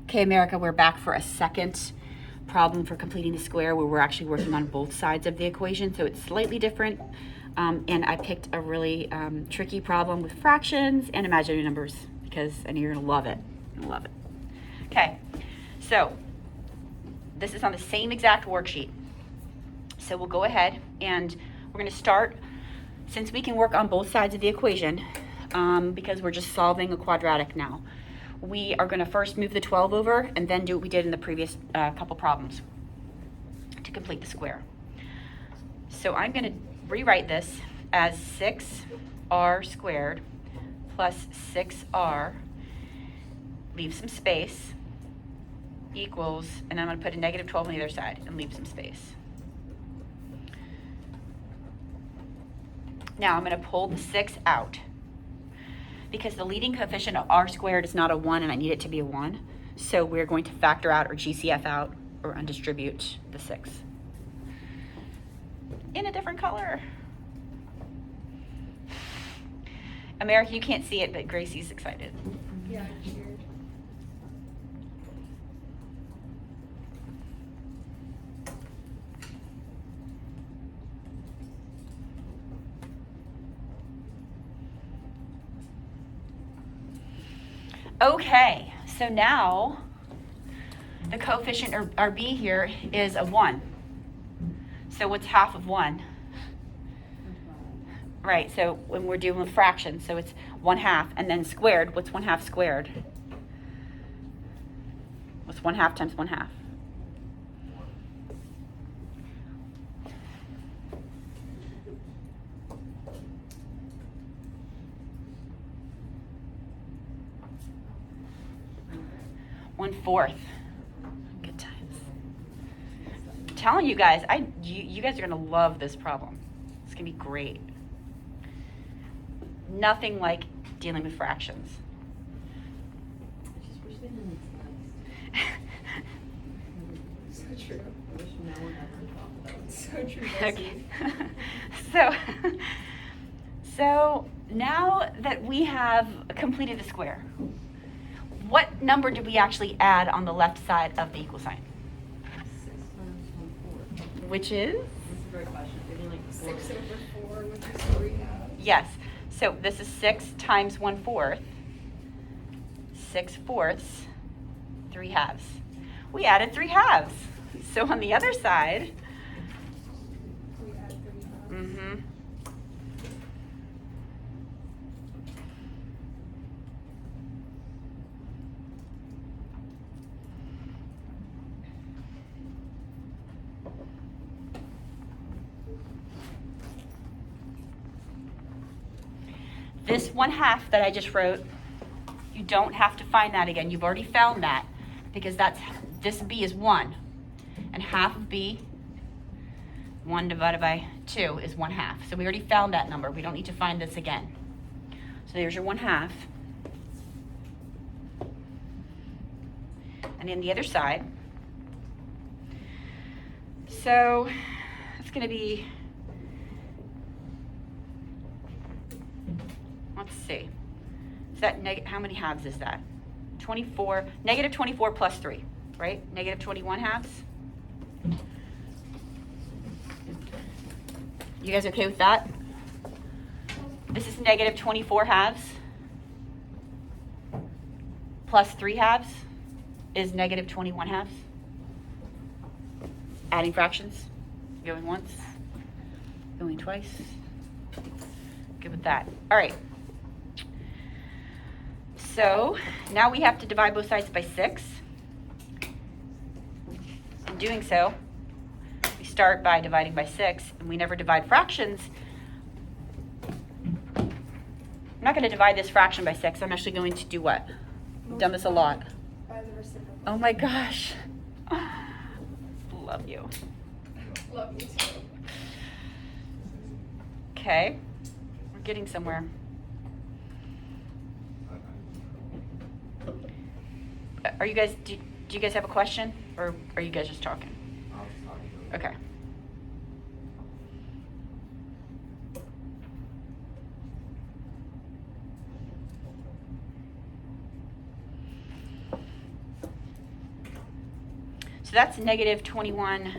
Okay, America, we're back for a second problem for completing the square where we're actually working on both sides of the equation, so it's slightly different. And I picked a really tricky problem with fractions and imaginary numbers because I know you're gonna love it. You're gonna love it. Okay, so this is on the same exact worksheet. So we'll go ahead and we're gonna start, since we can work on both sides of the equation, because we're just solving a quadratic now. We are going to first move the 12 over and then do what we did in the previous couple problems to complete the square. So I'm going to rewrite this as 6r squared plus 6r, leave some space, equals, and I'm going to put a negative 12 on the other side and leave some space. Now I'm going to pull the 6 out, because the leading coefficient of r squared is not a 1 and I need it to be a 1. So we're going to factor out or GCF out or undistribute the 6 in a different color. America, you can't see it, but Gracie's excited. Yeah, I cheered. Okay, so now the coefficient or b here is a 1. So what's half of 1? Right, so when we're dealing with fractions, so it's 1/2, and then squared, what's 1/2 squared? What's 1/2 times 1/2? One-fourth. Good times. I'm telling you guys, you guys are gonna love this problem. It's gonna be great. Nothing like dealing with fractions. I just wish they didn't So true. I wish no one ever talked about it. So true, Okay. Bessie. So now that we have completed the square, what number did we actually add on the left side of the equal sign? 6 times 1/4. Which is? That's a great question. Maybe like 6 over 4, which is 3 halves. Yes. So this is 6 times 1/4. 6/4, 3 halves. We added 3 halves. So on the other side, We add 3 halves. mm-hmm. This 1/2 that I just wrote, you don't have to find that again. You've already found that because this b is 1. And half of b, 1 divided by 2 is 1/2. So we already found that number. We don't need to find this again. So there's your 1/2. And then the other side. So it's going to be, let's see. Is that how many halves is that? 24, negative 24 plus 3, right? Negative 21 halves. You guys okay with that? This is negative 24 halves plus 3 halves is negative 21 halves. Adding fractions, going once, going twice. Good with that. All right. So now we have to divide both sides by 6. In doing so, we start by dividing by 6, and we never divide fractions. I'm not going to divide this fraction by 6. I'm actually going to do what? I've done this a lot. By the reciprocal. Oh my gosh. Love you. Love you too. Okay. We're getting somewhere. Are you guys, do you guys have a question? Or are you guys just talking? Okay. So that's negative 21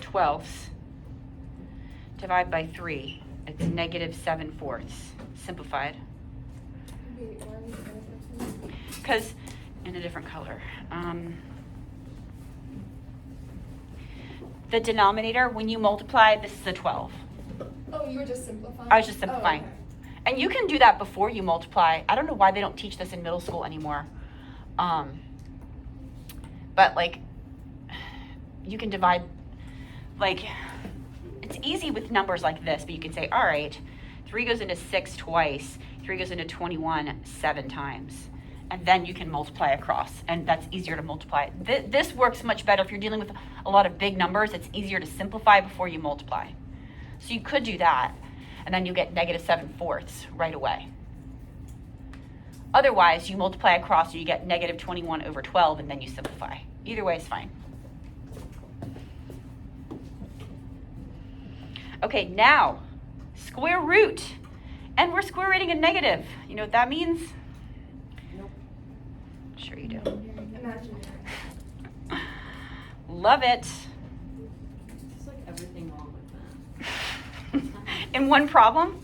twelfths. Divide by 3. It's negative 7/4. Simplified. Wait, why are we doing this? Because in a different color. The denominator, when you multiply, this is a 12. Oh, you were just simplifying? I was just simplifying. Oh, okay. And you can do that before you multiply. I don't know why they don't teach this in middle school anymore. But like, you can divide, like, it's easy with numbers like this, but you can say, all right, 3 goes into 6 twice, 3 goes into 21 7 times. And then you can multiply across, and that's easier to multiply. This works much better if you're dealing with a lot of big numbers. It's easier to simplify before you multiply. So you could do that, and then you get negative 7/4 right away. Otherwise, you multiply across, so you get negative 21 over 12, and then you simplify. Either way is fine. Okay, now, square root. And we're square rooting a negative. You know what that means? Nope. Sure you do. Imaginary. Love it. Just like everything wrong with that. In one problem?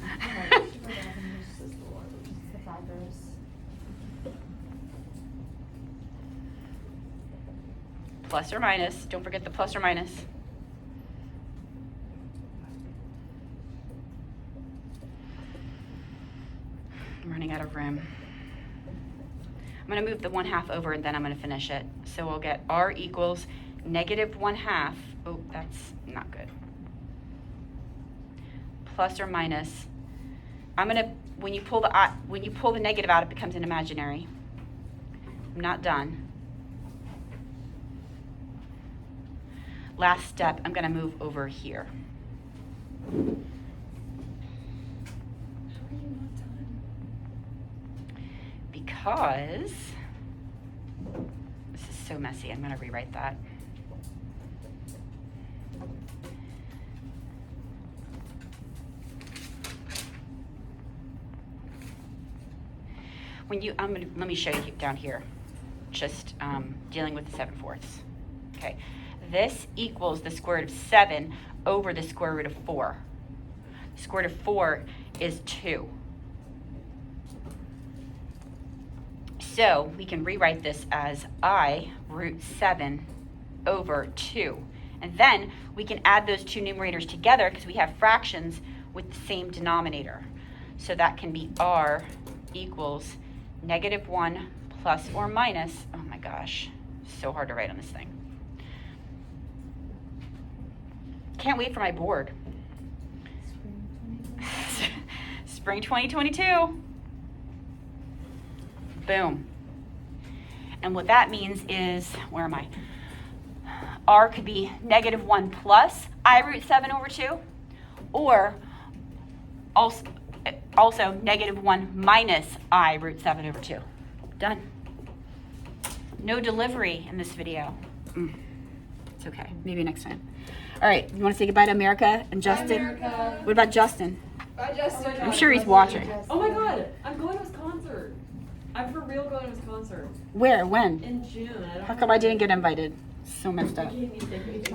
Plus or minus. Don't forget the plus or minus. I'm running out of room. I'm going to move the 1/2 over and then I'm going to finish it. So we'll get r equals negative 1/2. Oh, that's not good. Plus or minus. I'm going to, when you pull the negative out, it becomes an imaginary. I'm not done. Last step, I'm going to move over here. How are you not done? Because this is so messy. I'm going to rewrite that. Let me show you down here, just dealing with the 7/4. Okay, this equals the square root of 7 over the square root of 4. The square root of 4 is 2. So we can rewrite this as I root 7 over 2. And then we can add those two numerators together because we have fractions with the same denominator. So that can be r equals negative 1 plus or minus, oh my gosh, so hard to write on this thing. Can't wait for my board. Spring 2022. Boom. And what that means is, where am I? R could be negative 1 plus I root 7 over 2, or also negative 1 minus I root 7 over 2. Done. No delivery in this video. It's okay. Maybe next time. All right. You want to say goodbye to America and Justin? America. What about Justin? Bye, Justin. I'm sure he's watching. Oh my god, I'm going to his concert. I'm for real going to his concert. Where? When? In June. How come I didn't get invited? So messed up. You gave me tickets.